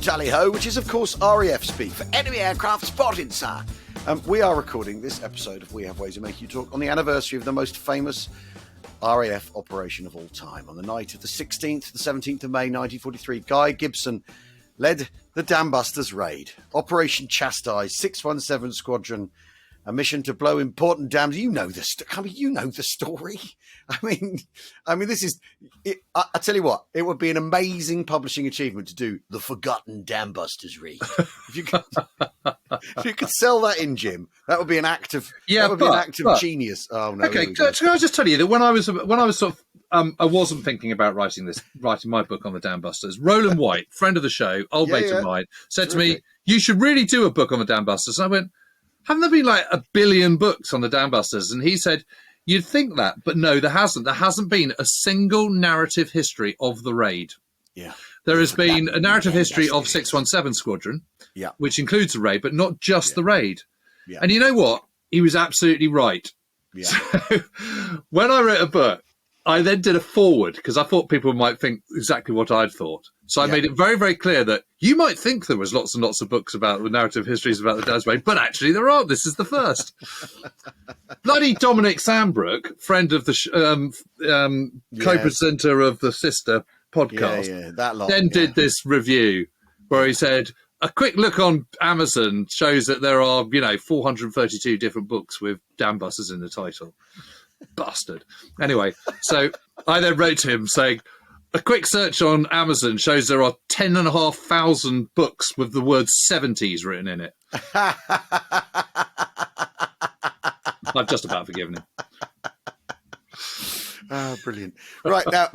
Tally ho, which is of course RAF speak for enemy aircraft spotted, sir. We are recording this episode of We Have Ways of Making You Talk on the anniversary of the most famous RAF operation of all time. On the night of the 16th, the 17th of May 1943, Guy Gibson led the Dambusters raid. Operation Chastise, 617 Squadron, a mission to blow important dams. You know the story. I mean, this is. I tell you what, it would be an amazing publishing achievement to do the Forgotten Dambusters raid. If you could sell that in, Jim, that would be an act of genius. Oh no! Okay, can I just tell you that when I was sort of I wasn't thinking about writing my book on the Dambusters. Roland White, friend of the show, old mate of mine, said to me, "You should really do a book on the Dambusters." And I went, haven't there been like a billion books on the Dambusters? And he said, you'd think that, but no, there hasn't. There hasn't been a single narrative history of the raid. Yeah. There has been a narrative history of 617 Squadron, which includes the raid, but not just the raid. Yeah. And you know what? He was absolutely right. Yeah. So when I wrote a book, I then did a forward because I thought people might think exactly what I'd thought. So I made it very, very clear that you might think there was lots and lots of books about the narrative histories about the Daz raid, but actually there aren't. This is the first. Bloody Dominic Sambrook, friend of the co-presenter of the Sister podcast, did this review where he said, a quick look on Amazon shows that there are, 432 different books with Dambusters in the title. Bastard. Anyway, so I then wrote to him saying, a quick search on Amazon shows there are 10,500 books with the word 70s written in it. I've just about forgiven him. Brilliant. Right now,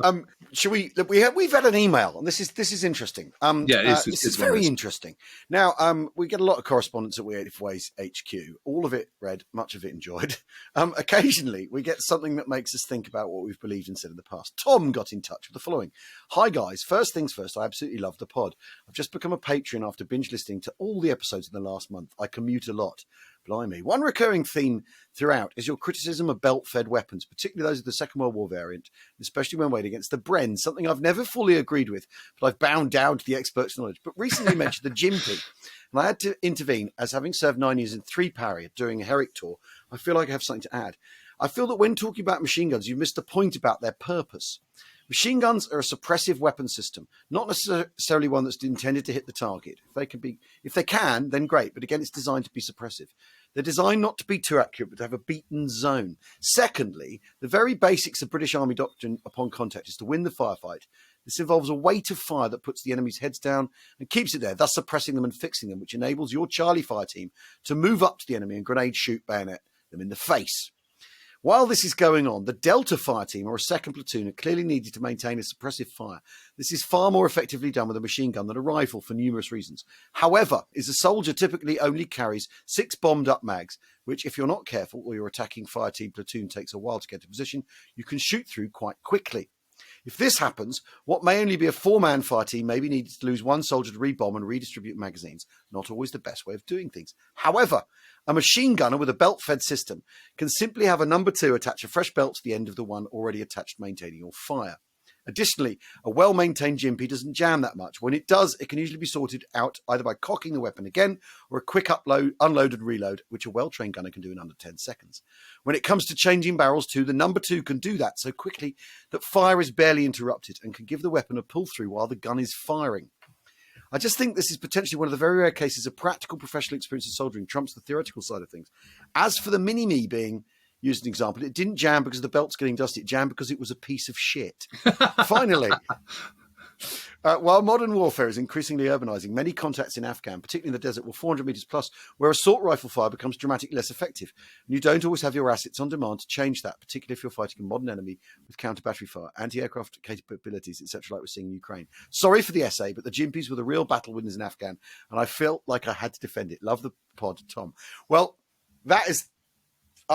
shall we? Look, we've had an email, and this is interesting. This is very interesting. Now, we get a lot of correspondence at We Have Ways HQ. All of it read, much of it enjoyed. Occasionally, we get something that makes us think about what we've believed and said in the past. Tom got in touch with the following: Hi guys, first things first. I absolutely love the pod. I've just become a patron after binge listening to all the episodes in the last month. I commute a lot. Blimey. One recurring theme throughout is your criticism of belt-fed weapons, particularly those of the Second World War variant, especially when weighed against the Bren, something I've never fully agreed with, but I've bound down to the expert's knowledge. But recently mentioned the Gympie, and I had to intervene as having served 9 years in 3 Parry during a Herrick tour. I feel like I have something to add. I feel that when talking about machine guns, you've missed the point about their purpose. Machine guns are a suppressive weapon system, not necessarily one that's intended to hit the target. If they can, then great. But again, it's designed to be suppressive. They're designed not to be too accurate, but to have a beaten zone. Secondly, the very basics of British Army doctrine upon contact is to win the firefight. This involves a weight of fire that puts the enemy's heads down and keeps it there, thus suppressing them and fixing them, which enables your Charlie fire team to move up to the enemy and grenade shoot, bayonet them in the face. While this is going on, the Delta fire team or a second platoon are clearly needed to maintain a suppressive fire. This is far more effectively done with a machine gun than a rifle for numerous reasons. However, a soldier typically only carries 6 bombed up mags, which if you're not careful or your attacking fire team platoon takes a while to get to position, you can shoot through quite quickly. If this happens, what may only be a 4-man fire team may be needed to lose 1 soldier to rebomb and redistribute magazines. Not always the best way of doing things. However, a machine gunner with a belt-fed system can simply have a number 2 attach a fresh belt to the end of the one already attached, maintaining your fire. Additionally, a well-maintained Gympie doesn't jam that much. When it does, it can usually be sorted out either by cocking the weapon again or a quick unload and reload, which a well-trained gunner can do in under 10 seconds. When it comes to changing barrels too, the number 2 can do that so quickly that fire is barely interrupted and can give the weapon a pull-through while the gun is firing. I just think this is potentially one of the very rare cases of practical professional experience in soldiering trumps the theoretical side of things. As for the Mini-Me being used an example, it didn't jam because the belt's getting dusty. It jammed because it was a piece of shit. Finally, while modern warfare is increasingly urbanizing, many contacts in Afghan, particularly in the desert, were 400 meters plus, where assault rifle fire becomes dramatically less effective. And you don't always have your assets on demand to change that, particularly if you're fighting a modern enemy with counter-battery fire, anti-aircraft capabilities, etc., like we're seeing in Ukraine. Sorry for the essay, but the Gympies were the real battle winners in Afghan, and I felt like I had to defend it. Love the pod, Tom. Well, that is...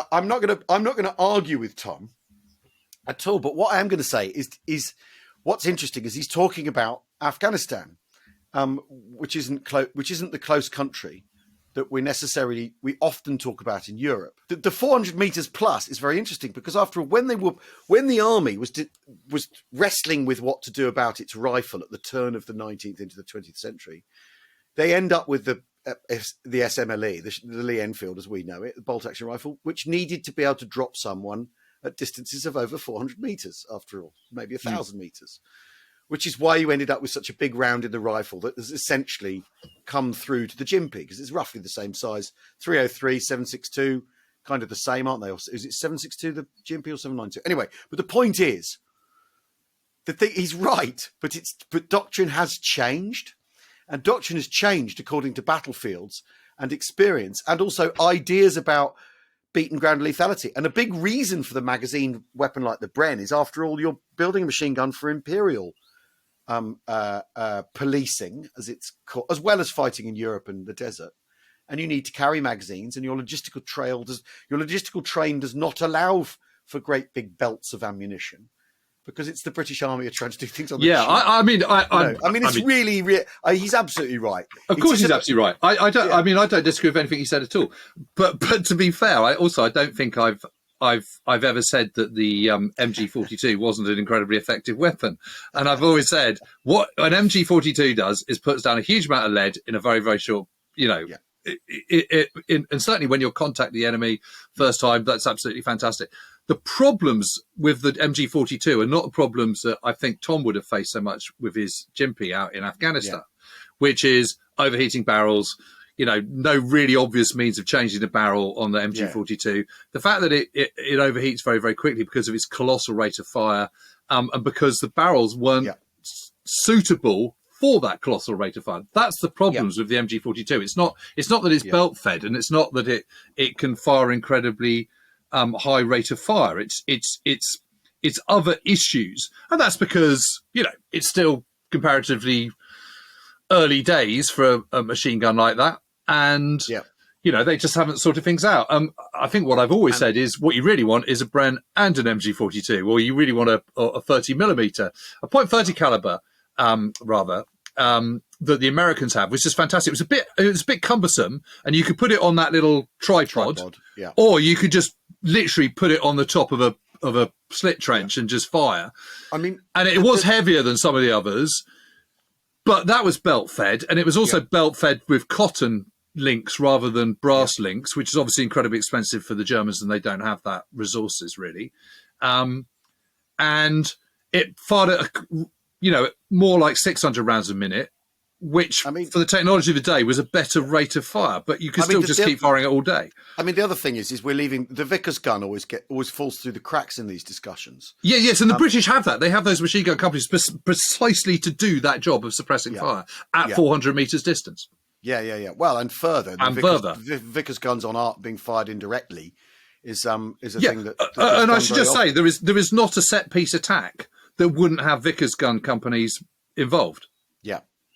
I'm not going to argue with Tom at all. But what I am going to say is what's interesting is he's talking about Afghanistan, which isn't the close country that we often talk about in Europe. The 400 meters plus is very interesting because after all, when the army was wrestling with what to do about its rifle at the turn of the 19th into the 20th century, they end up with the SMLE, the Lee Enfield as we know it, the bolt action rifle, which needed to be able to drop someone at distances of over 400 meters, after all, maybe 1,000 meters, which is why you ended up with such a big round in the rifle that has essentially come through to the Gympie, because it's roughly the same size. 303, 762, kind of the same, aren't they? Or is it 762 the Gympie or 792? Anyway, but the point is, he's right, but doctrine has changed. And doctrine has changed according to battlefields and experience, and also ideas about beaten ground lethality. And a big reason for the magazine weapon like the Bren is, after all, you're building a machine gun for imperial policing, as it's called, as well as fighting in Europe and the desert. And you need to carry magazines, and your logistical train does not allow for great big belts of ammunition, because it's the British Army are trying to do things on the machine. Really, he's absolutely right. Of course, he's absolutely right. I don't disagree with anything he said at all. But to be fair, I don't think I've ever said that the MG42 wasn't an incredibly effective weapon. And I've always said what an MG42 does is puts down a huge amount of lead in a very, very short, and certainly when you'll contact the enemy first time, that's absolutely fantastic. The problems with the MG42 are not the problems that I think Tom would have faced so much with his Gympie out in Afghanistan, which is overheating barrels, no really obvious means of changing the barrel on the MG42. Yeah. The fact that it overheats very, very quickly because of its colossal rate of fire, and because the barrels weren't suitable for that colossal rate of fire. That's the problems with the MG42. It's not that it's belt fed, and it's not that it can fire incredibly high rate of fire. It's other issues, and that's because it's still comparatively early days for a machine gun like that, and they just haven't sorted things out. I think what I've always said is what you really want is a Bren and an MG42, or you really want a 30mm, a .30 caliber that the Americans have, which is fantastic. It was a bit cumbersome, and you could put it on that little tripod. Or you could just literally put it on the top of a slit trench and just fire. And it was heavier than some of the others, but that was belt fed, and it was also belt fed with cotton links rather than brass links, which is obviously incredibly expensive for the Germans, and they don't have that resources really. And it fired at more like 600 rounds a minute, which for the technology of the day was a better rate of fire, but you could still just keep firing it all day. The other thing is we're leaving the Vickers gun always falls through the cracks in these discussions. Yes, and the British have that. They have those machine gun companies precisely to do that job of suppressing fire at 400 meters distance. Yeah. Well, and further, the Vickers guns on art being fired indirectly is a thing that and I should just say there is not a set piece attack that wouldn't have Vickers gun companies involved.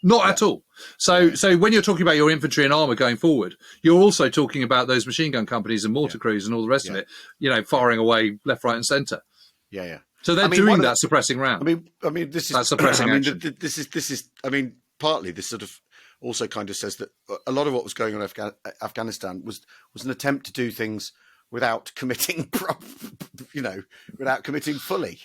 Not at all. So when you're talking about your infantry and armour going forward, you're also talking about those machine gun companies and mortar crews and all the rest of it, firing away left, right and centre. So they're doing that suppressing round. This is suppressing action. This is partly this sort of also kind of says that a lot of what was going on in Afghanistan was an attempt to do things without committing, without committing fully,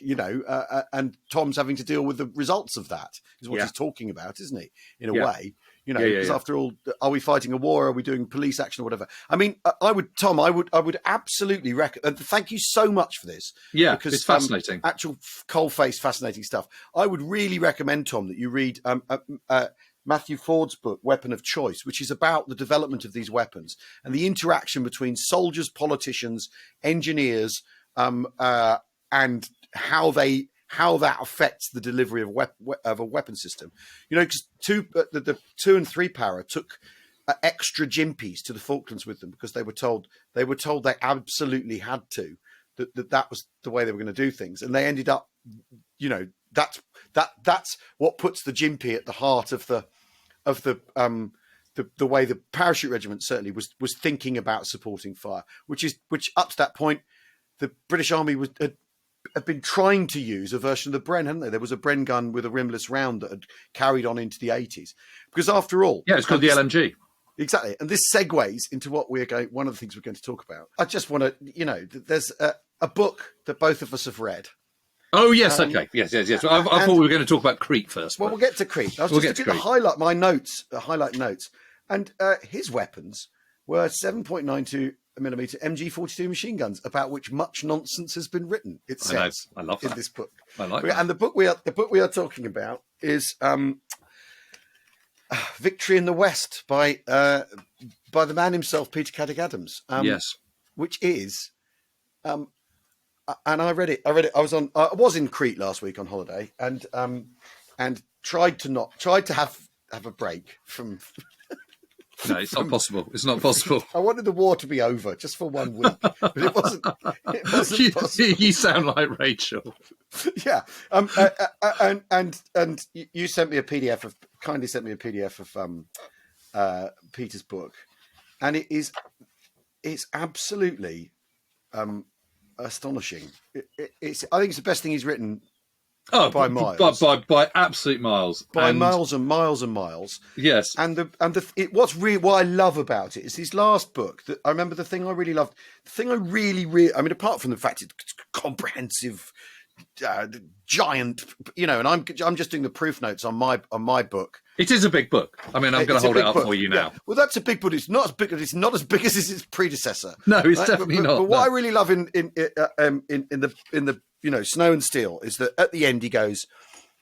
and Tom's having to deal with the results of that is what he's talking about, isn't he? In a way, because after all, are we fighting a war? Are we doing police action or whatever? I would absolutely recommend. Thank you so much for this. Yeah, because it's fascinating. Actual coal-face fascinating stuff. I would really recommend, Tom, that you read Matthew Ford's book, Weapon of Choice, which is about the development of these weapons and the interaction between soldiers, politicians, engineers, and how that affects the delivery of a weapon system. Because the 2 and 3 para took extra Gympies to the Falklands with them because they were told they absolutely had to, that was the way they were going to do things, and they ended up, that's what puts the Gympie at the heart of the way the parachute regiment certainly was thinking about supporting fire, which up to that point the British Army had been trying to use a version of the Bren, hadn't they? There was a Bren gun with a rimless round that had carried on into the 80s, because after all, it's called the LMG. Exactly. And this segues into what one of the things we're going to talk about. I just want to, there's a book that both of us have read. Oh, yes. Okay. Yes. I thought we were going to talk about Crete first. Well, we'll get to Crete. I was just going to highlight my notes, highlight notes. And his weapons were 7.92 millimeter MG42 machine guns, about which much nonsense has been written. It says I love that. In this book. I like that. And the book we are talking about is Victory in the West by the man himself, Peter Caddick-Adams. Yes, which is, and I read it. I was in Crete last week on holiday, and tried to have a break from. No, it's not possible. It's not possible. I wanted the war to be over just for 1 week, but it wasn't. It wasn't possible. You sound like Rachel. Yeah. And you sent me a PDF kindly sent me a PDF of Peter's book, and it's absolutely astonishing. I think it's the best thing he's written. Oh, by miles, by absolute miles, miles and miles and miles. Yes, what I love about it is his last book. That I remember the thing I really loved. The thing I really, I mean, apart from the fact it's comprehensive, giant, and I'm just doing the proof notes on my book. It is a big book. I mean, I'm going to hold it up for you now. Yeah. Well, that's a big book. It's not as big as its predecessor. No, it's definitely not. But what I really love in the Snow and Steel is that at the end he goes.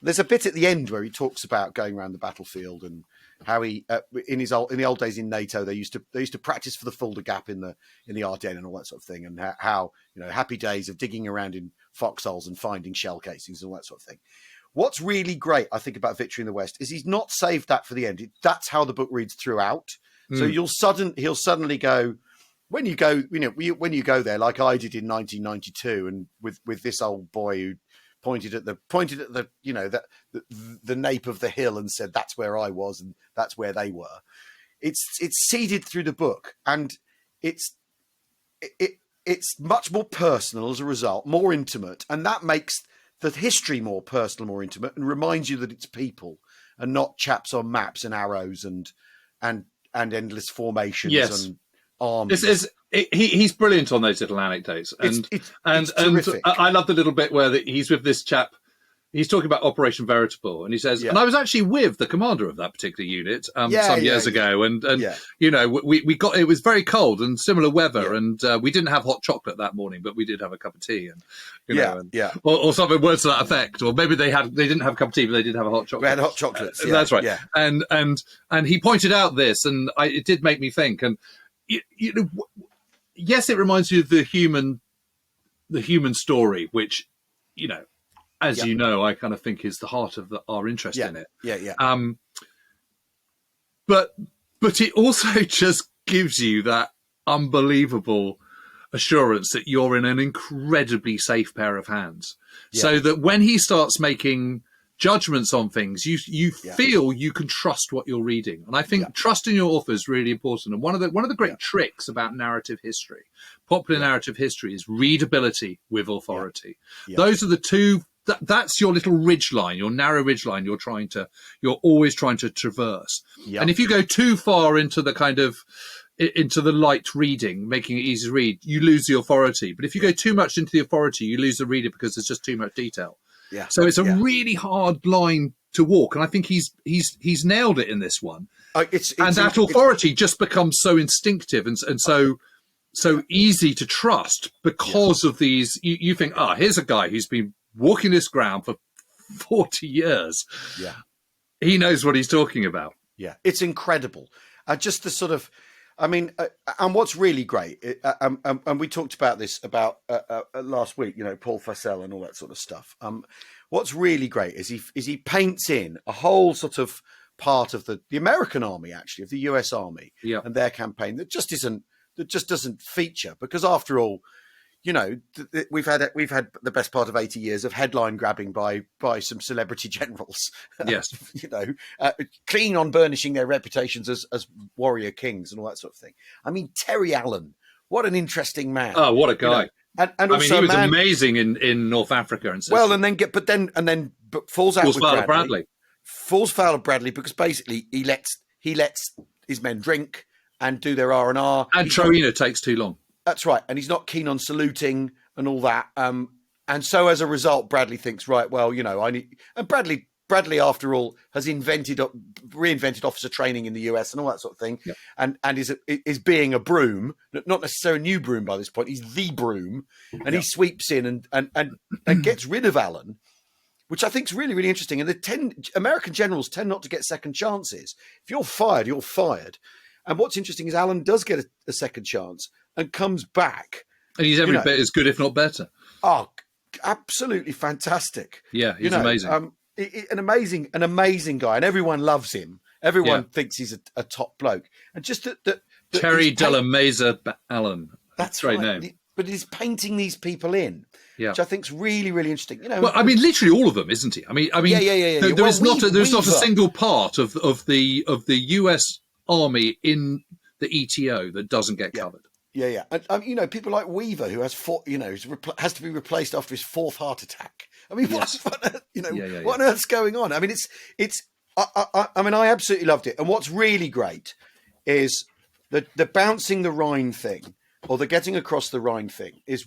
There's a bit at the end where he talks about going around the battlefield and how he in the old days in NATO they used to practice for the Fulda Gap in the Ardennes and all that sort of thing, and how happy days of digging around in foxholes and finding shell casings and all that sort of thing. What's really great, I think, about Victory in the West is he's not saved that for the end. That's how the book reads throughout. So he'll suddenly go. When you go, when you go there, like I did in 1992, and with this old boy who pointed at the nape of the hill and said that's where I was and that's where they were. It's seeded through the book, and it's much more personal as a result, more intimate, and that makes the history more personal, more intimate, and reminds you that it's people and not chaps on maps and arrows and endless formations. Yes. And armies. He's brilliant on those little anecdotes, and terrific. I love the little bit where he's with this chap. He's talking about Operation Veritable, and he says, and I was actually with the commander of that particular unit some years ago, and we got, it was very cold and similar weather, and we didn't have hot chocolate that morning, but we did have a cup of tea, and or something words to that effect, or maybe they didn't have a cup of tea, but they did have a hot chocolate. We had hot chocolates. That's right. Yeah. And he pointed out this, and it did make me think, and yes, it reminds you of the human story, which as you know, I kind of think is the heart of our interest in it. But it also just gives you that unbelievable assurance that you're in an incredibly safe pair of hands. So that when he starts making judgments on things, you feel you can trust what you're reading. And I think trusting your author is really important. And one of the great tricks about narrative history, popular narrative history, is readability with authority. Those are the two. That's your little ridge line, your narrow ridge line. You're always trying to traverse. And if you go too far into the light reading, making it easy to read, you lose the authority. But if you go too much into the authority, you lose the reader because there's just too much detail. So it's a really hard line to walk, and I think he's nailed it in this one. That authority just becomes so instinctive and so easy to trust because of these. You think, here's a guy who's been walking this ground for 40 years. He knows what he's talking about. It's incredible. Just the sort of, and what's really great, and we talked about this last week, Paul Fassel and all that sort of stuff. What's really great is he paints in a whole sort of part of the American army, actually, of the US Army and their campaign that just doesn't feature, because after all, we've had the best part of 80 years of headline grabbing by some celebrity generals. Yes, keen on burnishing their reputations as warrior kings and all that sort of thing. I mean, Terry Allen, what an interesting man! Oh, what a guy! And also, he was amazing in North Africa and well, and then falls out with Bradley. Falls foul of Bradley because basically he lets his men drink. and do their R&R. And Troina takes too long. That's right. And he's not keen on saluting and all that. And so as a result, Bradley thinks, right, well, I need... And Bradley, after all, has reinvented officer training in the US and all that sort of thing, and is being a broom, not necessarily a new broom by this point. He's the broom, and he sweeps in and gets rid of Alan, which I think is really, really interesting. And the 10 American generals tend not to get second chances. If you're fired, you're fired. And what's interesting is Alan does get a second chance and comes back. And he's every bit as good, if not better. Oh, absolutely fantastic. Yeah, he's amazing. An amazing guy, and everyone loves him. Everyone thinks he's a top bloke. And just that Terry de la Meza Allen. That's a great right. name. But he's painting these people in, which I think is really, really interesting. Well, I mean, literally all of them, isn't he? I mean, yeah. There's not a single part of the US Army in the ETO that doesn't get covered. Yeah. And, people like Weaver, who has has to be replaced after his 4th heart attack. I mean, what on earth's going on? I mean, I absolutely loved it. And what's really great is the bouncing the Rhine thing, or the getting across the Rhine thing, is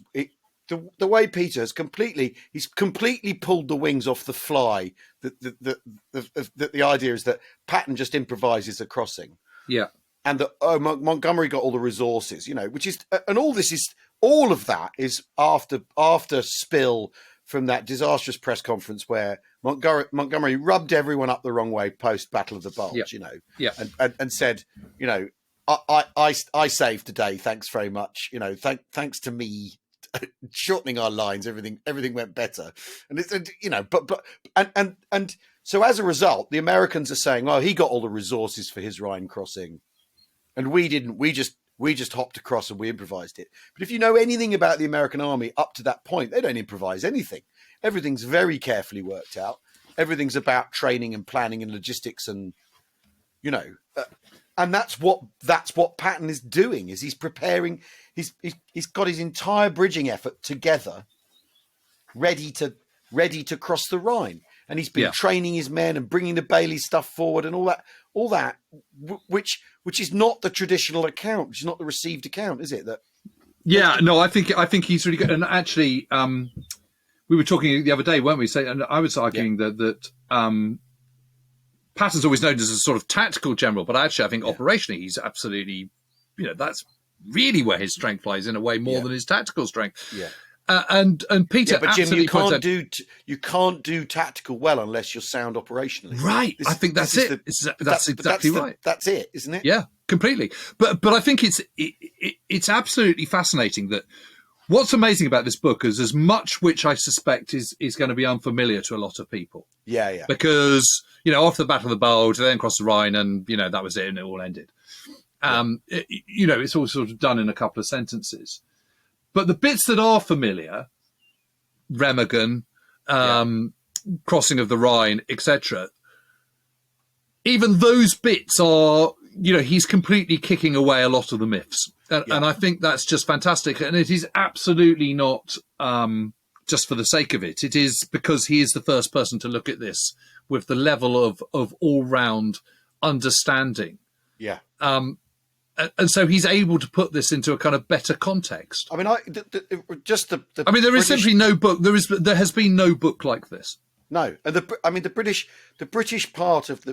the way Peter has completely pulled the wings off the fly. The idea is that Patton just improvises a crossing. Yeah. And that Montgomery got all the resources, which is, and all of that is after spill from that disastrous press conference where Montgomery rubbed everyone up the wrong way post Battle of the Bulge, and said, I saved today, thanks very much, thanks to me shortening our lines, everything went better, and it's and so as a result, the Americans are saying, oh, he got all the resources for his Rhine crossing. And we didn't. We just hopped across and we improvised it. But if you know anything about the American army up to that point, they don't improvise anything. Everything's very carefully worked out. Everything's about training and planning and logistics, and and that's what Patton is doing. Is he's preparing? He's got his entire bridging effort together, ready to cross the Rhine, and he's been training his men and bringing the Bailey stuff forward and all that, which is not the traditional account, which is not the received account, is it? I think he's really good. And actually, we were talking the other day, weren't we? And I was arguing that Patton's always known as a sort of tactical general, but actually I think operationally he's absolutely, that's really where his strength lies, in a way, more than his tactical strength. Yeah. And Peter, but Jim, you can't do tactical well unless you're sound operationally. Right. I think that's it. That's exactly right. That's it, isn't it? Yeah, completely. But I think it's absolutely fascinating that what's amazing about this book is as much which I suspect is going to be unfamiliar to a lot of people. Yeah. Because after the Battle of the Bulge, they then crossed the Rhine, and that was it, and it all ended. It's all sort of done in a couple of sentences. But the bits that are familiar, Remagen, crossing of the Rhine, etc., even those bits are, he's completely kicking away a lot of the myths. And I think that's just fantastic. And it is absolutely not just for the sake of it. It is because he is the first person to look at this with the level of all-round understanding. Yeah. And so he's able to put this into a kind of better context. I mean, there is simply no book. There has been no book like this. No, and the British part of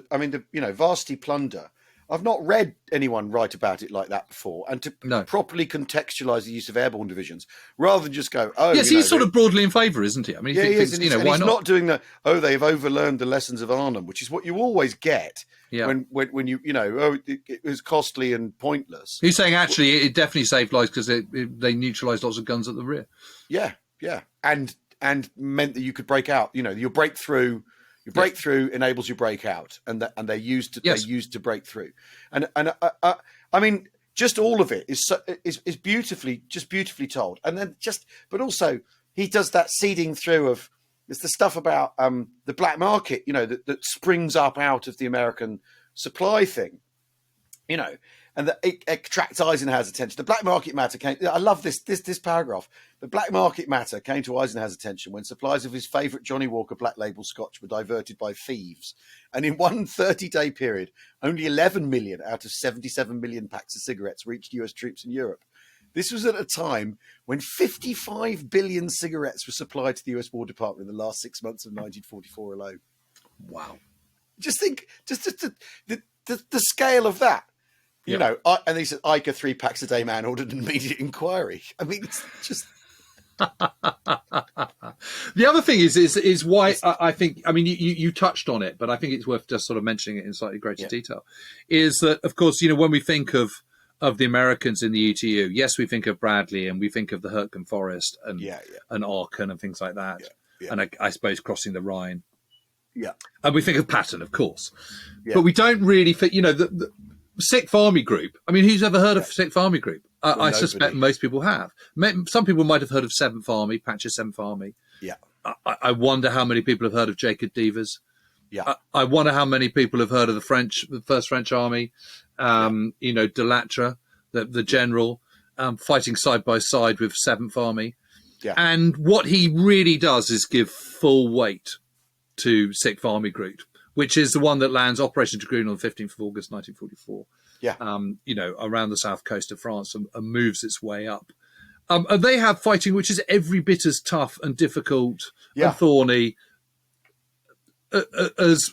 Varsity Plunder. I've not read anyone write about it like that before, and to properly contextualise the use of airborne divisions, rather than just go, oh, yes, he's sort of broadly in favour, isn't he? I mean, he thinks, why he's not? Not doing they've overlearned the lessons of Arnhem, which is what you always get. Yeah. When you it was costly and pointless. He's saying actually it definitely saved lives because they neutralised lots of guns at the rear. Yeah, and meant that you could break out. Your breakthrough enables you break out, and they used to break through. And I mean, just all of it is beautifully told. And then but also he does that seeding through of. It's the stuff about the black market, that springs up out of the American supply thing, and and it attracts Eisenhower's attention. The black market matter came. I love this paragraph. The black market matter came to Eisenhower's attention when supplies of his favourite Johnny Walker Black Label Scotch were diverted by thieves, and in one 30-day period, only 11 million out of 77 million packs of cigarettes reached US troops in Europe. This was at a time when 55 billion cigarettes were supplied to the US War Department in the last 6 months of 1944 alone. Wow! Just think, the scale of that. You know, and he said, Ica 3 packs a day man ordered an immediate inquiry. I mean, it's just. The other thing is why I think, I mean, you touched on it, but I think it's worth just sort of mentioning it in slightly greater detail, is that, of course, you know, when we think of the Americans in the ETU, yes, we think of Bradley and we think of the Hurtgen Forest and Aachen and things like that. And I suppose crossing the Rhine. Yeah. And we think of Patton, of course. But we don't really think, you know, the Sixth Army Group. I mean, who's ever heard of Sixth Army Group? I suspect most people have. Some people might have heard of Seventh Army, Patch's Seventh Army. Yeah. I wonder how many people have heard of Jacob Devers. Yeah. I wonder how many people have heard of the First French Army. You know, Delattre, the general, fighting side by side with Seventh Army. Yeah. And what he really does is give full weight to Sixth Army Group, which is the one that lands Operation Dragoon on the 15th of August, 1944. Yeah. You know, around the south coast of France and moves its way up. And they have fighting which is every bit as tough and difficult and thorny as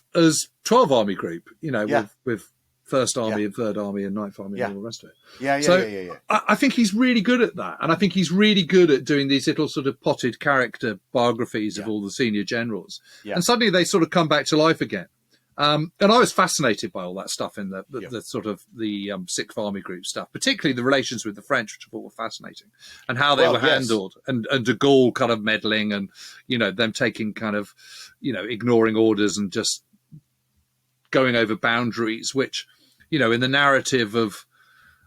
12 Army Group, you know, with First Army and Third Army and Ninth Army and all the rest of it. I think he's really good at that. And I think he's really good at doing these little sort of potted character biographies of all the senior generals. Yeah. And suddenly they sort of come back to life again. And I was fascinated by all that stuff in the sort of the Sixth Army Group stuff, particularly the relations with the French, which I thought were fascinating, and how they were handled, and de Gaulle kind of meddling, and, you know, them taking kind of, you know, ignoring orders and just going over boundaries, which, you know, in the narrative of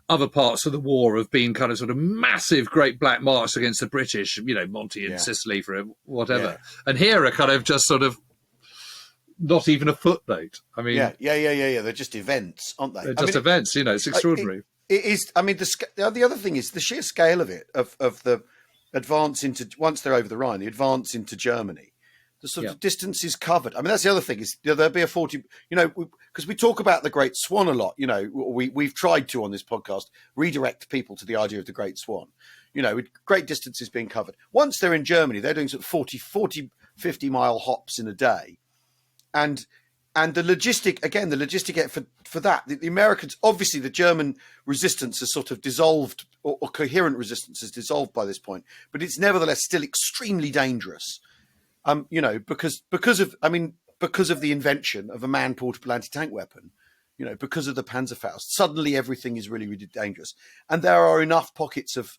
other parts of the war have been kind of sort of massive Great Black March against the British, you know, Monty and Sicily for whatever. And here are kind of just sort of not even a footnote. I mean, they're just events, aren't they? They're just events. You know, it's extraordinary. It is. I mean, the other thing is the sheer scale of it, of the advance into, once they're over the Rhine, the advance into Germany, the sort of distances covered. I mean, that's the other thing is there'll be a 40. You know, because we talk about the Great Swan a lot. You know, we've tried to on this podcast redirect people to the idea of the Great Swan. You know, with great distances being covered. Once they're in Germany, they're doing sort of 50 mile hops in a day. And the logistic for that, the Americans, obviously the German resistance has sort of dissolved, or coherent resistance has dissolved by this point, but it's nevertheless still extremely dangerous. You know, because of the invention of a man-portable anti-tank weapon, you know, because of the Panzerfaust, suddenly everything is really, really dangerous. And there are enough pockets of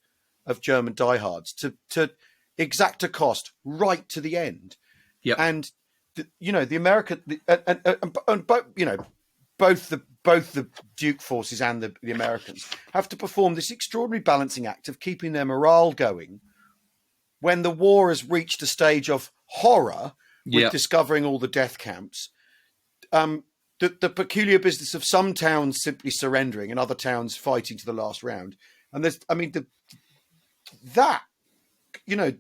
German diehards to exact a cost right to the end. Yeah. And you know, the American and both the Duke forces and the Americans have to perform this extraordinary balancing act of keeping their morale going when the war has reached a stage of horror with discovering all the death camps. The peculiar business of some towns simply surrendering and other towns fighting to the last round. And there's, I mean, you know,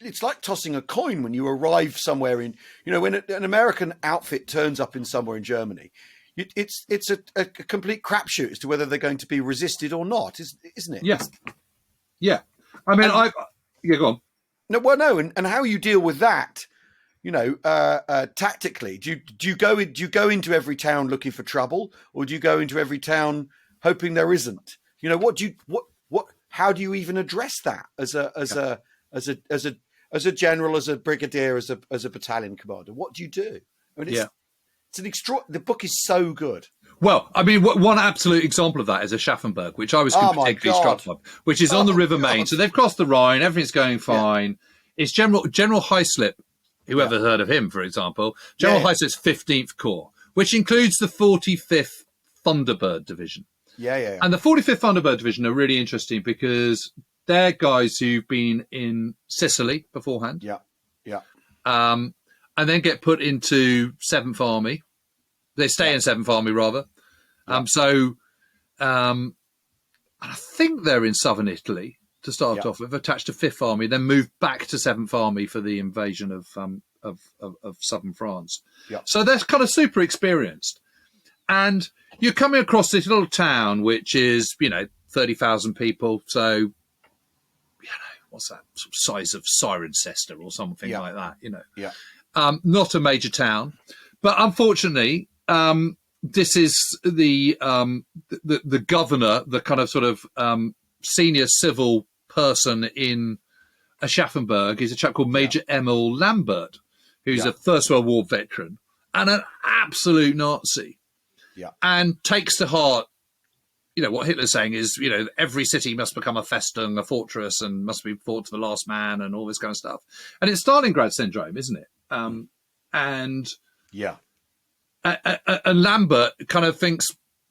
it's like tossing a coin when you arrive somewhere in, you know, when an American outfit turns up in somewhere in Germany, it's a complete crapshoot as to whether they're going to be resisted or not, isn't it? Yeah. I mean, go on. No, and how you deal with that, you know, tactically, do you go into every town looking for trouble, or do you go into every town hoping there isn't? You know, how do you even address that as a general, as a brigadier, as a battalion commander? What do you do? I mean, it's an the book is so good. Well, I mean, one absolute example of that is Aschaffenburg, which I was particularly struck by, which is on the River Main. So they've crossed the Rhine, everything's going fine. It's General Hyslop, whoever heard of him, for example, General Hyslop's 15th Corps, which includes the 45th Thunderbird Division. And the 45th Thunderbird Division are really interesting because they're guys who've been in Sicily beforehand. And then get put into 7th Army. They stay in 7th Army, rather. So and I think they're in southern Italy to start off with, attached to 5th Army, then moved back to 7th Army for the invasion of southern France. Yep. So they're kind of super experienced. And you're coming across this little town, which is, 30,000 people. So, what's that sort of size of Cirencester or something like that, Yeah. Not a major town. But unfortunately, this is the governor, the kind of sort of senior civil person in Aschaffenburg is a chap called Major Emil Lambert, who's a First World War veteran and an absolute Nazi. Yeah. And takes to heart, what Hitler's saying is, every city must become a Festung, a fortress, and must be fought to the last man and all this kind of stuff. And it's Stalingrad syndrome, isn't it? And Lambert kind of thinks,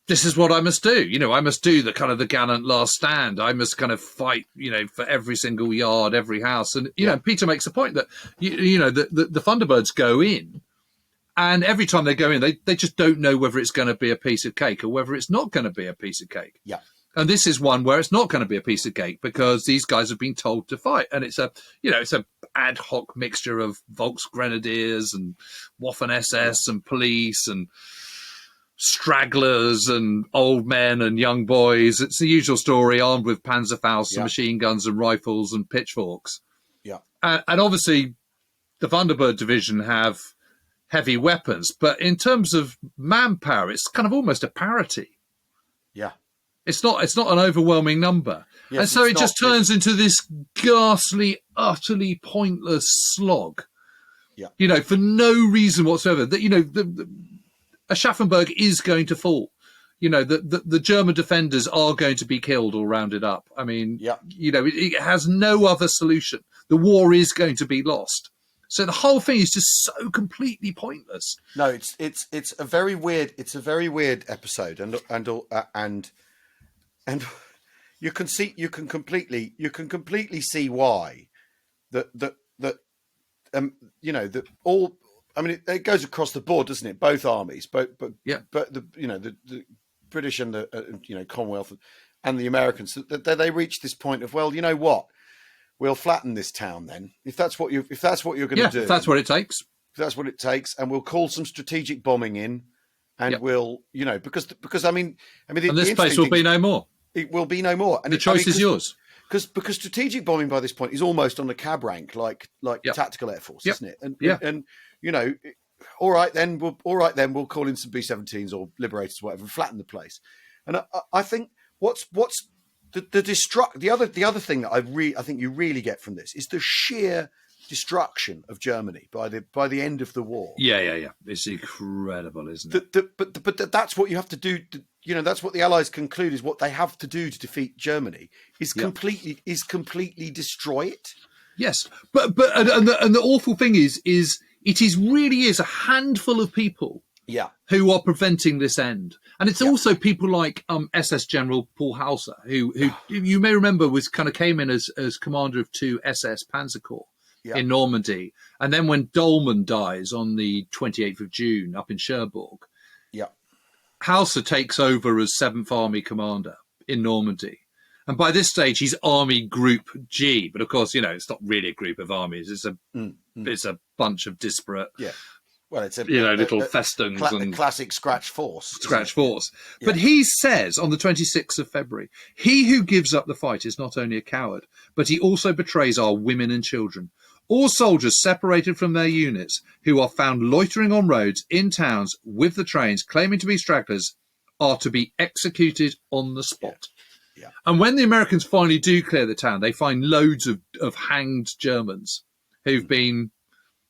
this is what I must do. I must do the kind of the gallant last stand. I must kind of fight, for every single yard, every house. And, Peter makes a point that, the Thunderbirds go in, and every time they go in, they just don't know whether it's going to be a piece of cake or whether it's not going to be a piece of cake. Yeah. And this is one where it's not going to be a piece of cake because these guys have been told to fight. And it's a ad hoc mixture of Volksgrenadiers and Waffen SS and police and stragglers and old men and young boys. It's the usual story, armed with Panzerfaust and machine guns and rifles and pitchforks. Yeah. And obviously the Thunderbird division have heavy weapons, but in terms of manpower, it's kind of almost a parity. Yeah. It's not an overwhelming number. Yes, and so it just turns into this ghastly, utterly pointless slog. Yeah. For no reason whatsoever. That, Aschaffenburg is going to fall. The German defenders are going to be killed or rounded up. I mean, it has no other solution. The war is going to be lost. So the whole thing is just so completely pointless. No, it's a very weird episode, and you can completely see why that all. I mean, it goes across the board, doesn't it? Both armies, but the British and the Commonwealth and the Americans, that they reach this point of, well, you know what? We'll flatten this town then, if that's what you're going to do. If that's what it takes. If that's what it takes, and we'll call some strategic bombing in, and we'll, because I mean, and this place will be no more. It will be no more, and the choice is yours. Because strategic bombing by this point is almost on the cab rank, like tactical air force, isn't it? And all right then, we'll call in some B-17s or Liberators, whatever, and flatten the place. And I think what's the other thing that I think you really get from this is the sheer destruction of Germany by the end of the war. Yeah. It's incredible, isn't it? But that's what you have to do. That's what the Allies conclude is what they have to do to defeat Germany is completely destroy it. Yes, but the awful thing is it really is a handful of people. Yeah. Who are preventing this end. And it's also people like SS General Paul Hauser, who you may remember came in as commander of 2 SS Panzer Corps in Normandy. And then when Dolman dies on the 28th of June up in Cherbourg, Hauser takes over as 7th Army commander in Normandy. And by this stage, he's Army Group G. But of course, it's not really a group of armies. It's a bunch of disparate... Yeah. Well, it's little festungs and classic scratch force. Yeah. But he says on the 26th of February, he who gives up the fight is not only a coward, but he also betrays our women and children. All soldiers separated from their units who are found loitering on roads in towns with the trains claiming to be stragglers are to be executed on the spot. Yeah. And when the Americans finally do clear the town, they find loads of hanged Germans who've been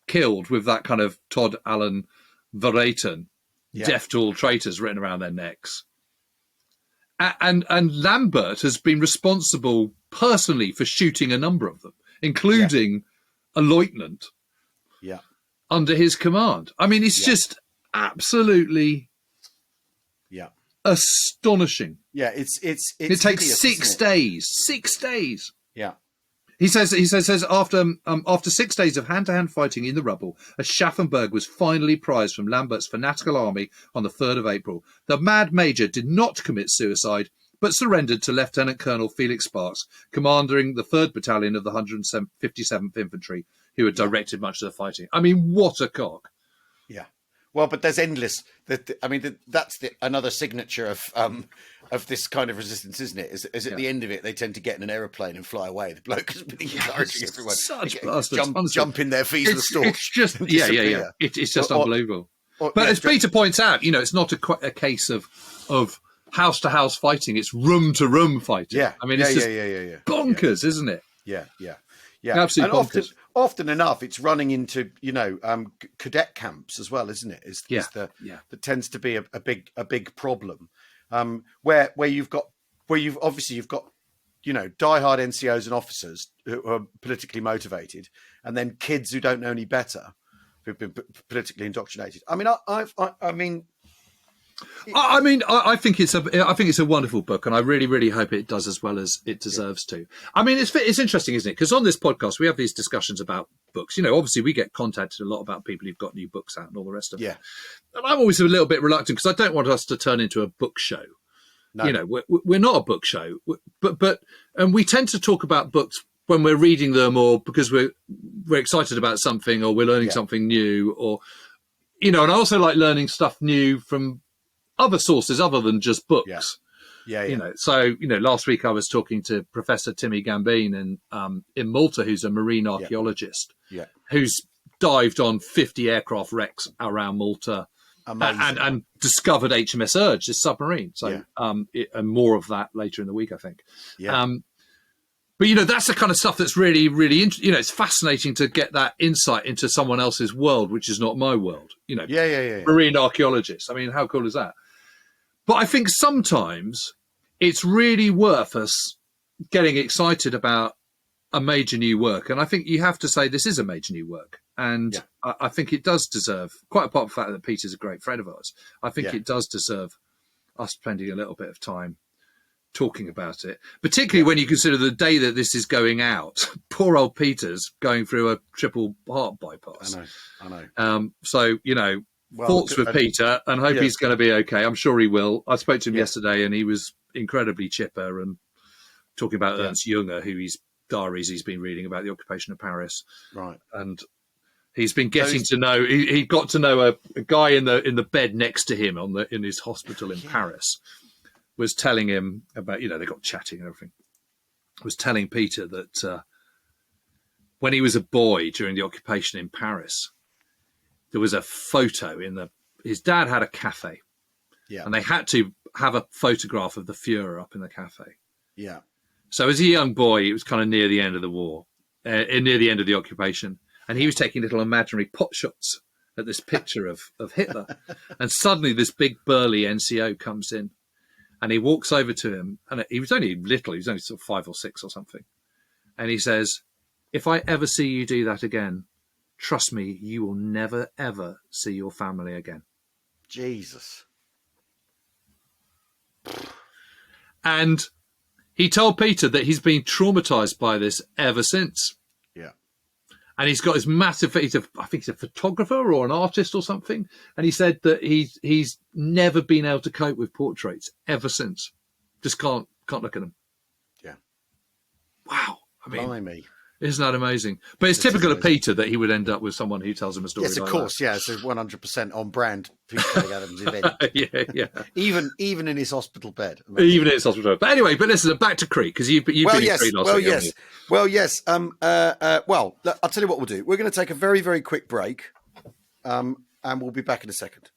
killed with that kind of Todd Allen Verraten, death to all traitors written around their necks. And Lambert has been responsible personally for shooting a number of them, including a lieutenant under his command. I mean, it's just absolutely astonishing. Yeah, it takes 6 days. 6 days. Yeah. He says after 6 days of hand-to-hand fighting in the rubble, Aschaffenburg was finally prized from Lambert's fanatical army on the 3rd of April. The Mad Major did not commit suicide, but surrendered to Lieutenant Colonel Felix Sparks, commanding the 3rd Battalion of the 157th Infantry, who had directed much of the fighting. I mean, what a cock. Yeah. Well, but there's endless. That's another signature of this kind of resistance, isn't it? Is at the end of it, they tend to get in an aeroplane and fly away. The bloke has been encouraging everyone to jump in their feet with a stork. It's just It's just unbelievable. But as Peter points out, it's not a case of house to house fighting. It's room to room fighting. Yeah. I mean, it's just bonkers, isn't it? Yeah. Absolutely and often enough, it's running into cadet camps as well, isn't it? That tends to be a big problem, where you've got diehard NCOs and officers who are politically motivated, and then kids who don't know any better, who've been politically indoctrinated. I think it's a wonderful book, and I really, really hope it does as well as it deserves to. I mean, it's interesting, isn't it? Because on this podcast, we have these discussions about books. Obviously, we get contacted a lot about people who've got new books out and all the rest of it. And I'm always a little bit reluctant because I don't want us to turn into a book show. No. We're not a book show, but we tend to talk about books when we're reading them, or because we're excited about something, or we're learning something new, or and I also like learning stuff new from other sources other than just books. So last week I was talking to Professor Timmy Gambine in Malta, who's a marine archaeologist, who's dived on 50 aircraft wrecks around Malta and discovered HMS Urge, this submarine. So and more of that later in the week, I think. But that's the kind of stuff that's really, really interesting. It's fascinating to get that insight into someone else's world, which is not my world. Marine archaeologist. I mean, how cool is that? But I think sometimes it's really worth us getting excited about a major new work. And I think you have to say this is a major new work. And I think it does deserve, quite apart from the fact that Peter's a great friend of ours, I think it does deserve us spending a little bit of time talking about it, particularly when you consider the day that this is going out. Poor old Peter's going through a triple heart bypass. I know. So, thoughts with Peter, and hope he's going to be okay. I'm sure he will. I spoke to him yesterday, and he was incredibly chipper and talking about Ernst Junger, who he's been reading about the occupation of Paris. Right. And he's been getting to know. He got to know a guy in the bed next to him in his hospital in Paris. Was telling him about, they got chatting and everything. Was telling Peter that when he was a boy during the occupation in Paris, there was a photo his dad had a cafe, and they had to have a photograph of the Fuhrer up in the cafe. Yeah. So as a young boy, it was kind of near the end of the war, near the end of the occupation, and he was taking little imaginary pot shots at this picture of Hitler, and suddenly this big burly NCO comes in, and he walks over to him, and he was only little, he was only sort of 5 or 6 or something, and he says, "If I ever see you do that again, trust me, you will never, ever see your family again." Jesus. And he told Peter that he's been traumatized by this ever since. Yeah. And he's got his massive, I think he's a photographer or an artist or something. And he said that he's never been able to cope with portraits ever since. Just can't look at them. Yeah. Wow. I mean, blimey. Isn't that amazing? But it's typical of Peter that he would end up with someone who tells him a story. Yes, of course. That. Yeah, it's a 100% on brand Peter Caddick-Adams event. yeah. Even in his hospital bed. Even in his hospital bed. But anyway, listen, back to Crete, because you've been in Crete last week. Well, yes. Well, I'll tell you what we'll do. We're going to take a very, very quick break, and we'll be back in a second.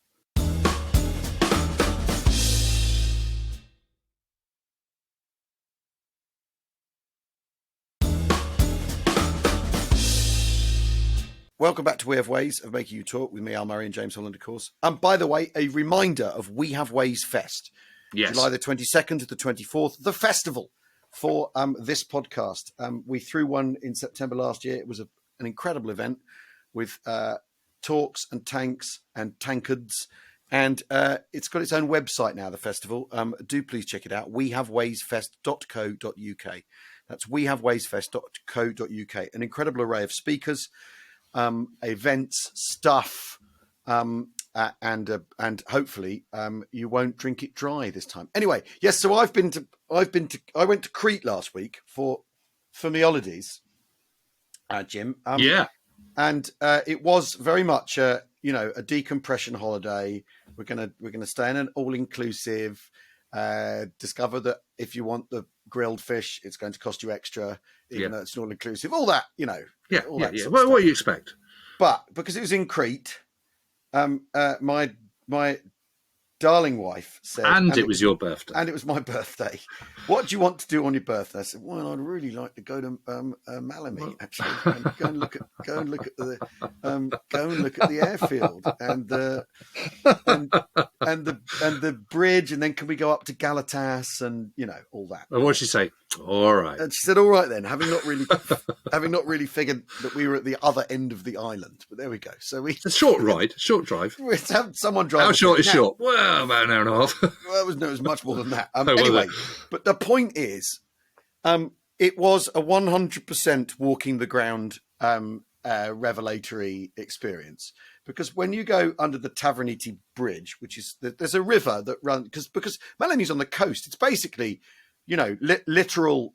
Welcome back to We Have Ways of Making You Talk with me, Murray and James Holland, of course. By the way, a reminder of We Have Ways Fest. Yes. July the 22nd to the 24th, the festival for this podcast. We threw one in September last year. It was an incredible event with talks and tanks and tankards. And it's got its own website now, the festival. Do please check it out. wehavewaysfest.co.uk. That's wehavewaysfest.co.uk. An incredible array of speakers, events, stuff, and hopefully you won't drink it dry this time. Anyway, yes. So I went to Crete last week for my holidays, Jim. And it was very much a decompression holiday. We're gonna stay in an all-inclusive. Discover that if you want the grilled fish, it's going to cost you extra, even though it's all inclusive. All that, Well, what do you expect? But because it was in Crete, my darling wife said, and it was your birthday, and it was my birthday. What do you want to do on your birthday? I said, well, I'd really like to go to Malami, actually, and go and look at the airfield and the bridge, and then can we go up to Galatas and all that. Well, what'd she say? All right. And she said, all right then, having not really figured that we were at the other end of the island. But there we go. So it's a short drive. Someone drive. How short is short? Well, about an hour and a half. Well, it was much more than that. Anyway, but the point is, it was a 100% walking the ground revelatory experience. Because when you go under the Taverniti Bridge, which is there's a river that runs because Malami's on the coast. It's basically littoral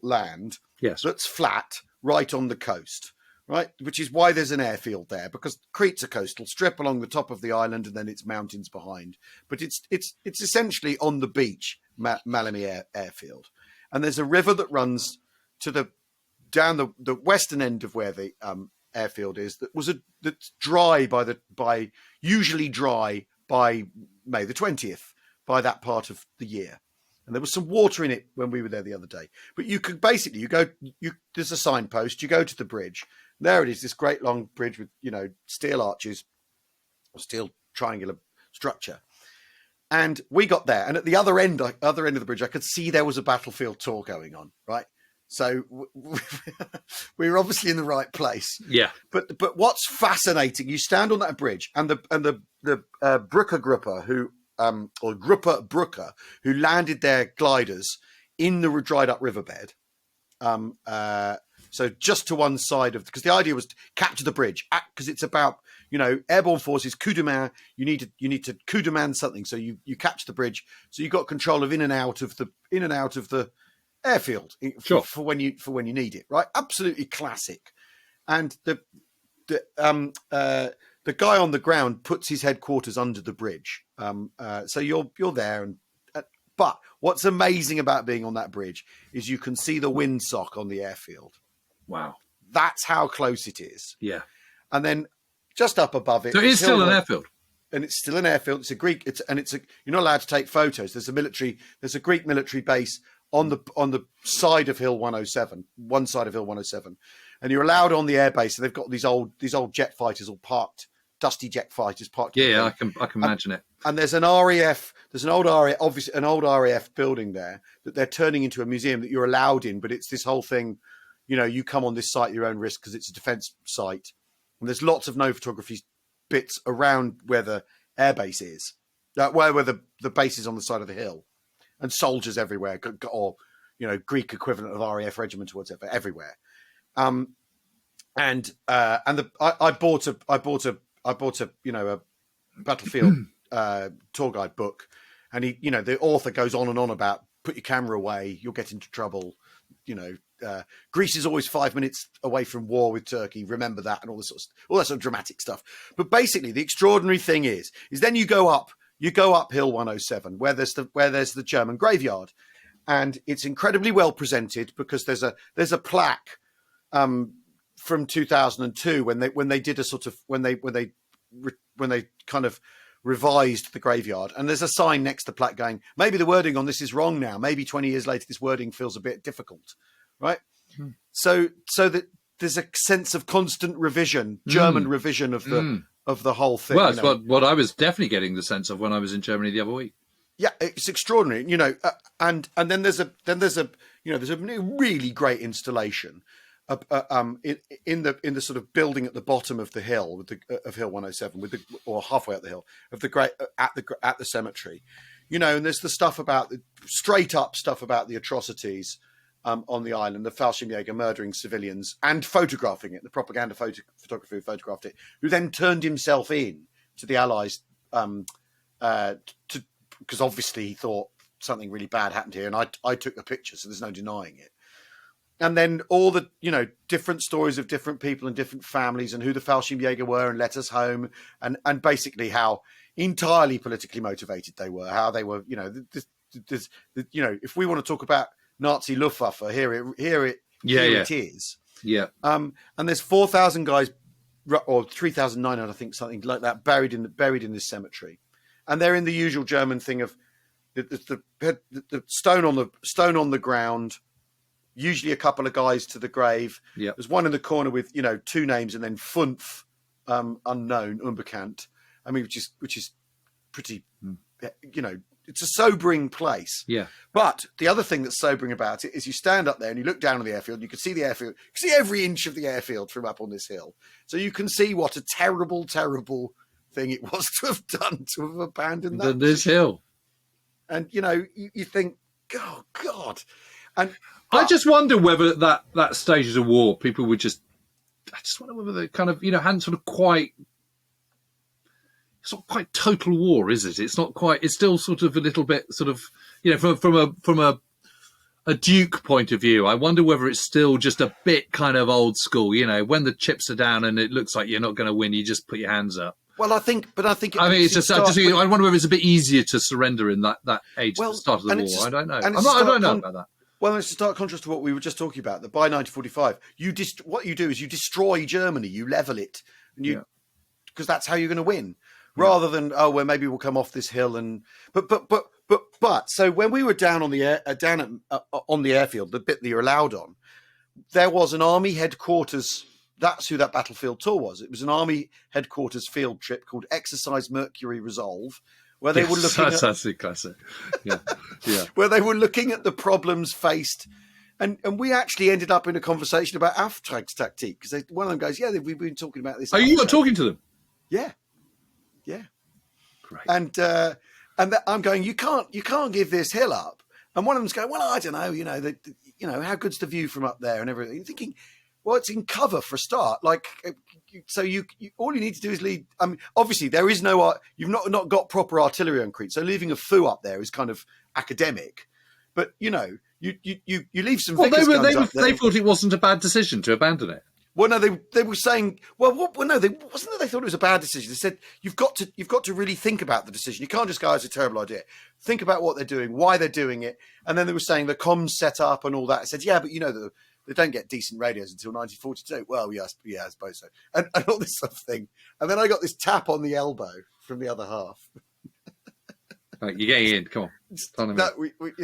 land that's flat right on the coast, right? Which is why there's an airfield there, because Crete's a coastal strip along the top of the island, and then it's mountains behind. But it's essentially on the beach, Malami Airfield, and there's a river that runs to down the western end of where the airfield is. That's dry usually dry by May the 20th, by that part of the year. And there was some water in it when we were there the other day. But you could basically, there's a signpost, you go to the bridge. There it is, this great long bridge with, steel arches, or steel triangular structure. And we got there. And at the other end of the bridge, I could see there was a battlefield tour going on, right? So we were obviously in the right place. Yeah. But what's fascinating, you stand on that bridge, and the Brücke who, or Brücke, who landed their gliders in the dried up riverbed. So just to one side because the idea was to capture the bridge, because it's about, airborne forces, coup de main. You need to coup de main something. So you capture the bridge. So you got control of in and out of the airfield for when you need it, right? Absolutely classic. And the guy on the ground puts his headquarters under the bridge. So you're there, but what's amazing about being on that bridge is you can see the windsock on the airfield. Wow, that's how close it is. Yeah, and then just up above it, so it's still an airfield. And it's still an airfield. It's a Greek. You're not allowed to take photos. There's a Greek military base on the side of Hill 107, one side of Hill 107, and you're allowed on the airbase. So they've got these old jet fighters all parked, dusty jet fighters parked. Yeah, I can imagine it. And there's an RAF. There's an old RAF, obviously an old RAF building there that they're turning into a museum that you're allowed in. But it's this whole thing. You come on this site at your own risk because it's a defence site, and there's lots of no photography bits around where the airbase is, where the base is on the side of the hill. And soldiers everywhere, or Greek equivalent of RAF regiment or whatever, everywhere. I bought a battlefield tour guide book, and the author goes on and on about put your camera away, you'll get into trouble. Greece is always 5 minutes away from war with Turkey. Remember that, and all that sort of dramatic stuff. But basically, the extraordinary thing is then you go up Hill 107, where there's the German graveyard, and it's incredibly well presented because there's a plaque from 2002 when they did a sort of when they kind of revised the graveyard, and there's a sign next to the plaque going, maybe the wording on this is wrong now. Maybe 20 years later, this wording feels a bit difficult, right? So that there's a sense of constant revision, German revision of the whole thing. Well, it's what I was definitely getting the sense of when I was in Germany the other week. Yeah, it's extraordinary, and then there's a really great installation in the sort of building at the bottom of the hill of Hill 107 or halfway up the hill of at the cemetery, and there's the stuff about straight up stuff about the atrocities on the island, the Fallschirmjäger murdering civilians and photographing it, the propaganda photographer who photographed it, who then turned himself in to the Allies because obviously he thought something really bad happened here, and I took the picture, so there's no denying it. And then all the, different stories of different people and different families and who the Fallschirmjäger were and let us home, and basically how entirely politically motivated they were, how they were, if we want to talk about Nazi Luftwaffe, here it is. Yeah. And there's 4,000 guys, or 3,900, I think, something like that, buried in this cemetery, and they're in the usual German thing of the stone on the ground. Usually a couple of guys to the grave. Yeah. There's one in the corner with, 2 names and then Fünf, unknown, unbekannt. I mean, which is pretty, it's a sobering place. Yeah. But the other thing that's sobering about it is you stand up there and you look down on the airfield and you can see the airfield. You can see every inch of the airfield from up on this hill. So you can see what a terrible, terrible thing it was to have done, to have abandoned this hill. And, you think, oh, God. But I just wonder whether that stage of the war, people would I just wonder whether they kind of, hadn't sort of quite, it's not quite total war, is it? It's not quite, it's still sort of a little bit sort of, from a Duke point of view, I wonder whether it's still just a bit kind of old school, when the chips are down and it looks like you're not going to win, you just put your hands up. Well, I think it's just, I wonder whether it's a bit easier to surrender in that age at the start of the war. I don't know. I don't know about that. Well, it's a stark contrast to what we were just talking about. That by 1945, what you do is you destroy Germany, you level it, and because that's how you're going to win, rather than maybe we'll come off this hill and but so when we were down on the on the airfield, the bit that you're allowed on, there was an army headquarters. That's who that battlefield tour was. It was an army headquarters field trip called Exercise Mercury Resolve, where they were looking at classic. Yeah. where they were looking at the problems faced. And we actually ended up in a conversation about Auftragstaktik, because one of them goes, we've been talking about this. Oh, you were talking to them? Yeah. Great. And I'm going, you can't give this hill up. And one of them's going, well, I don't know, how good's the view from up there and everything. You're thinking, well, it's in cover for a start. Like, so you all you need to do is lead. I mean, obviously there is no, you've not got proper artillery on Crete, so leaving a foo up there is kind of academic. But you leave some. Well, they thought it wasn't a bad decision to abandon it. Well, no, they were saying, they thought it was a bad decision. They said you've got to really think about the decision. You can't just go, it's a terrible idea. Think about what they're doing, why they're doing it, and then they were saying the comms set up and all that. I said, but they don't get decent radios until 1942. Well, yeah, I suppose so. And all this sort of thing. And then I got this tap on the elbow from the other half. Right, you're getting in. Come on. It's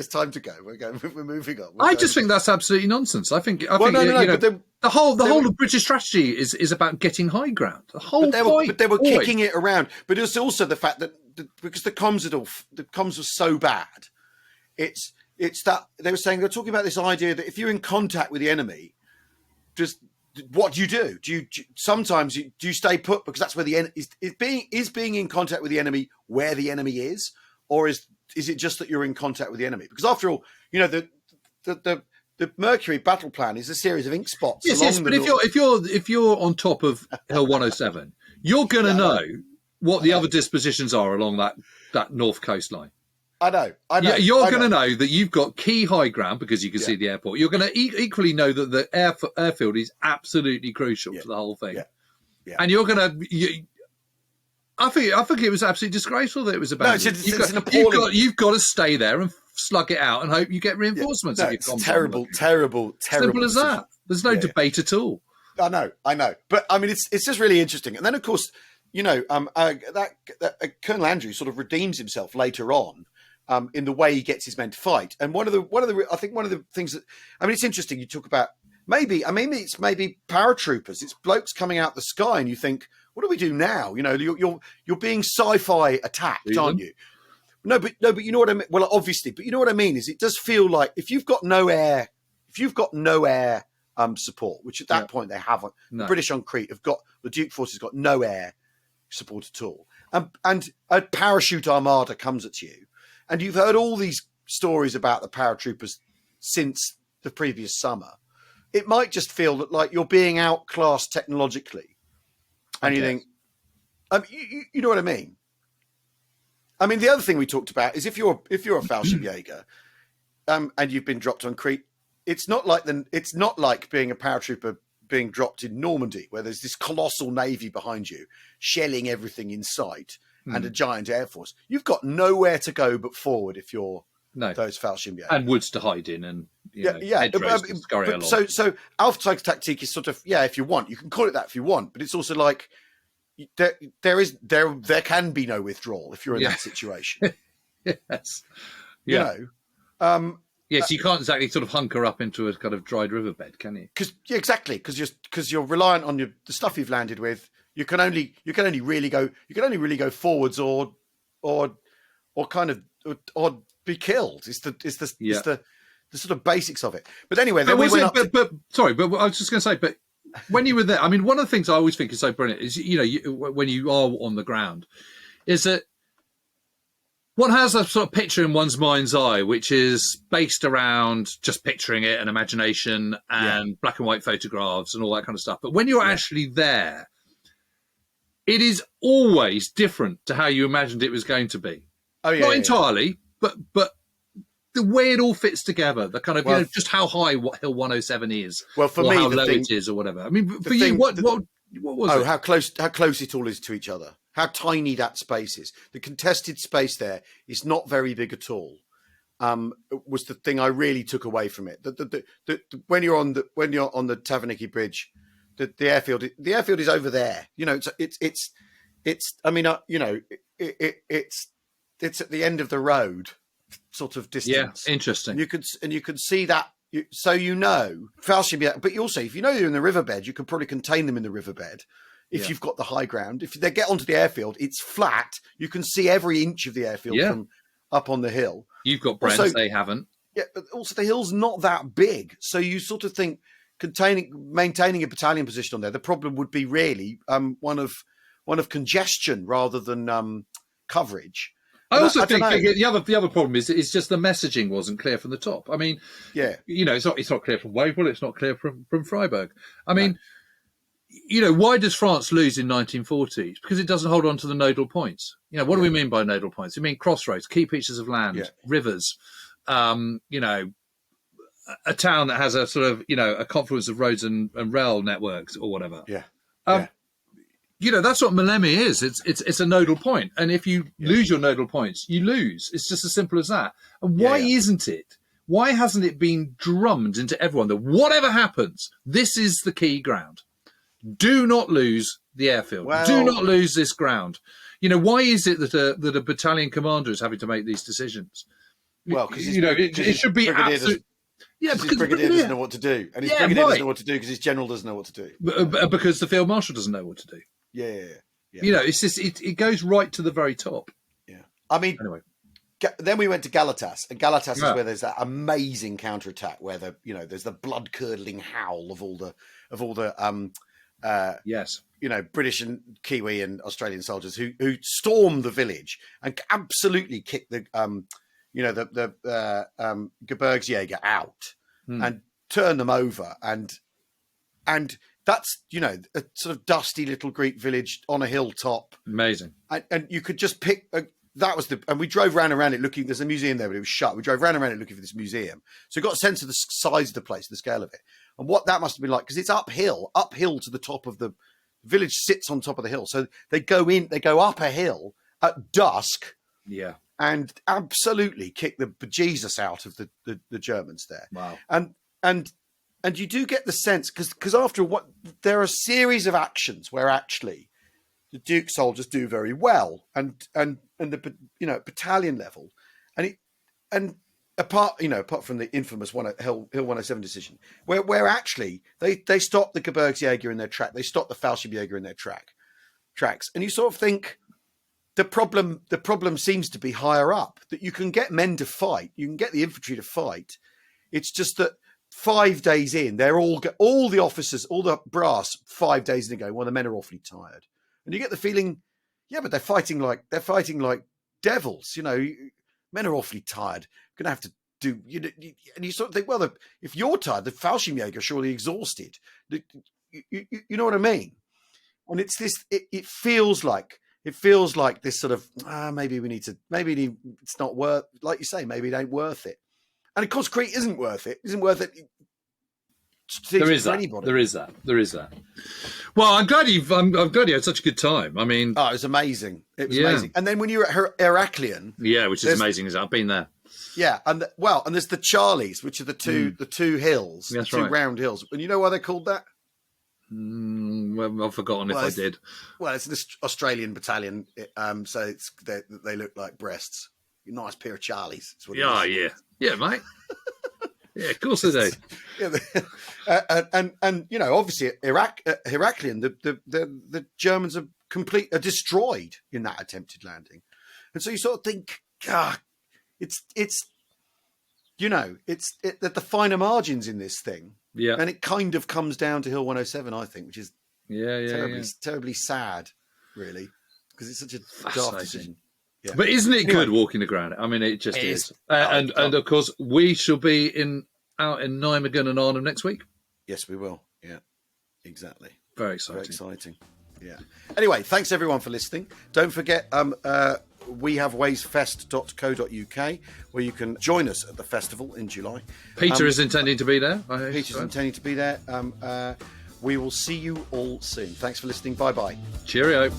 time to go. We're moving on. I just think that's absolutely nonsense. I think the whole of British strategy is about getting high ground. The whole but they were kicking it around. But it was also the fact that because the comms were so bad, it's that they were saying, they're talking about this idea that if you're in contact with the enemy, just what do you do? Do you stay put because that's where the enemy is being in contact with the enemy where the enemy is, or is it just that you're in contact with the enemy? Because after all, the Mercury battle plan is a series of ink spots. Yes, but if you're on top of Hill 107, you're going to know what the other dispositions are along that north coastline. I know. You're going to know that you've got key high ground because you can see the airport. You're going to equally know that the airfield is absolutely crucial to the whole thing. Yeah. And you're going to. I think it was absolutely disgraceful that it was abandoned. No, it's an appalling. You've got to stay there and slug it out and hope you get reinforcements. Yeah. No, it's terrible. Simple as that. There's no debate at all. I know. But I mean, it's just really interesting. And then, of course, Colonel Andrews sort of redeems himself later on. In the way he gets his men to fight, and one of the things that it's interesting. You talk about maybe paratroopers. It's blokes coming out the sky, and you think, what do we do now? You're being sci-fi attacked, aren't you? No, but you know what I mean. Well, obviously, but you know what I mean is it does feel like if you've got no air support, which at that point they haven't. No. The British on Crete have got the Duke forces got no air support at all, and a parachute armada comes at you. And you've heard all these stories about the paratroopers since the previous summer, it might just feel that like you're being outclassed technologically, and you think, you know what I mean? I mean, the other thing we talked about is if you're a Fallschirmjäger, and you've been dropped on Crete, it's not like being a paratrooper being dropped in Normandy, where there's this colossal navy behind you, shelling everything in sight, and a giant air force. You've got nowhere to go but forward if you're those Fallschirmjäger. And woods to hide in, and hedgerows to scurry along. So Auftragstaktik is sort of, if you want, you can call it that if you want, but it's also like there can be no withdrawal if you're in that situation. Yes. You know. Yes, you can't exactly sort of hunker up into a kind of dried riverbed, can you? Exactly, because you're reliant on the stuff you've landed with. You can only really go forwards or kind of or be killed. It's the sort of basics of it. But anyway, then we went up. But I was just going to say, but when you were there, I mean, one of the things I always think is so brilliant is when you are on the ground, is that one has a sort of picture in one's mind's eye, which is based around just picturing it and imagination and black and white photographs and all that kind of stuff. But when you're actually there, it is always different to how you imagined it was going to be. Oh, yeah, not entirely, but the way it all fits together, the kind of just how high Hill 107 is, well, for me, how low it is, or whatever. I mean, for you, what was it? How close it all is to each other. How tiny that space is. The contested space there is not very big at all. Was the thing I really took away from it. When you're on the Tavaniki Bridge, the airfield is over there. You know, it's at the end of the road, sort of distance. Yeah, interesting. And you could see that. So Fallschirmjäger, but also if you know you're in the riverbed, you could probably contain them in the riverbed. If you've got the high ground, if they get onto the airfield, it's flat. You can see every inch of the airfield from up on the hill. You've got Brents, they haven't. Yeah, but also the hill's not that big. So you sort of think maintaining a battalion position on there, the problem would be really one of congestion rather than coverage. I also think the other problem is just the messaging wasn't clear from the top. I mean, it's not clear from Wavell, it's not clear from Freiburg. I mean, why does France lose in 1940? Because it doesn't hold on to the nodal points. What do we mean by nodal points? We mean crossroads, key pieces of land, rivers, a town that has a sort of, a confluence of roads and rail networks or whatever. That's what Maleme is. It's a nodal point. And if you lose your nodal points, you lose. It's just as simple as that. And why isn't it? Why hasn't it been drummed into everyone that whatever happens, this is the key ground? Do not lose the airfield. Do not lose this ground. Why is it that a battalion commander is having to make these decisions? Well, because it should be absolute. Because his brigadier doesn't know what to do, and his brigadier doesn't know what to do because his general doesn't know what to do, because the field marshal doesn't know what to do. Yeah. It's just it goes right to the very top. Yeah, I mean, anyway. Then we went to Galatas, and Galatas is where there's that amazing counterattack where there's the blood curdling howl of all the British and Kiwi and Australian soldiers who storm the village and absolutely kick the Gebirgsjäger out and turn them over and that's a sort of dusty little Greek village on a hilltop. Amazing, and you could just pick. And we drove round around it looking. There's a museum there, but it was shut. We drove round around it looking for this museum, so we got a sense of the size of the place, the scale of it, and what that must have been like because it's uphill to the top of the village. Sits on top of the hill, so they go up a hill at dusk, and absolutely kick the bejesus out of the Germans there. Wow, and you do get the sense because after there are a series of actions where actually the Duke soldiers do very well, and the battalion level, and apart from the infamous Hill 107 decision, where actually they stop the Gebirgsjäger in their track, they stop the Fallschirmjäger in their tracks, and you sort of think the problem seems to be higher up, that you can get men to fight, you can get the infantry to fight. It's just that 5 days in, they're all the officers, all the brass 5 days in ago. Well, the men are awfully tired. And you get the feeling, but they're fighting like devils. Men are awfully tired. We're going to have to do, and you sort of think, well, if you're tired, the Fallschirmjäger are surely exhausted. You know what I mean? And it's this. It feels like this sort of maybe it's not worth, like you say, maybe it ain't worth it. And of course, Crete isn't worth it. There is that. Well, I'm glad you had such a good time. I mean, it was amazing. It was amazing. And then when you were at Heraklion, which is amazing, I've been there. Yeah, and there's the Charlies, which are the two hills, the two round hills. And you know why they're called that? Well, I've forgotten if I did. Well, it's an Australian battalion, so they look like breasts. Nice pair of Charlies. Yeah, mate. Yeah, of course they do. And obviously at Heraklion, the Germans are destroyed in that attempted landing, and so you sort of think, it's the finer margins in this thing, and it kind of comes down to Hill 107, I think, which is terribly sad, really, because it's such a daft decision. Yeah. But isn't it good walking the ground? I mean, it just is. And of course, we shall be out in Nijmegen and Arnhem next week. Yes, we will. Yeah, exactly. Very exciting. Yeah. Anyway, thanks everyone for listening. Don't forget, we have waysfest.co.uk where you can join us at the festival in July. Peter is intending to be there. Peter's intending to be there. We will see you all soon. Thanks for listening. Bye-bye. Cheerio.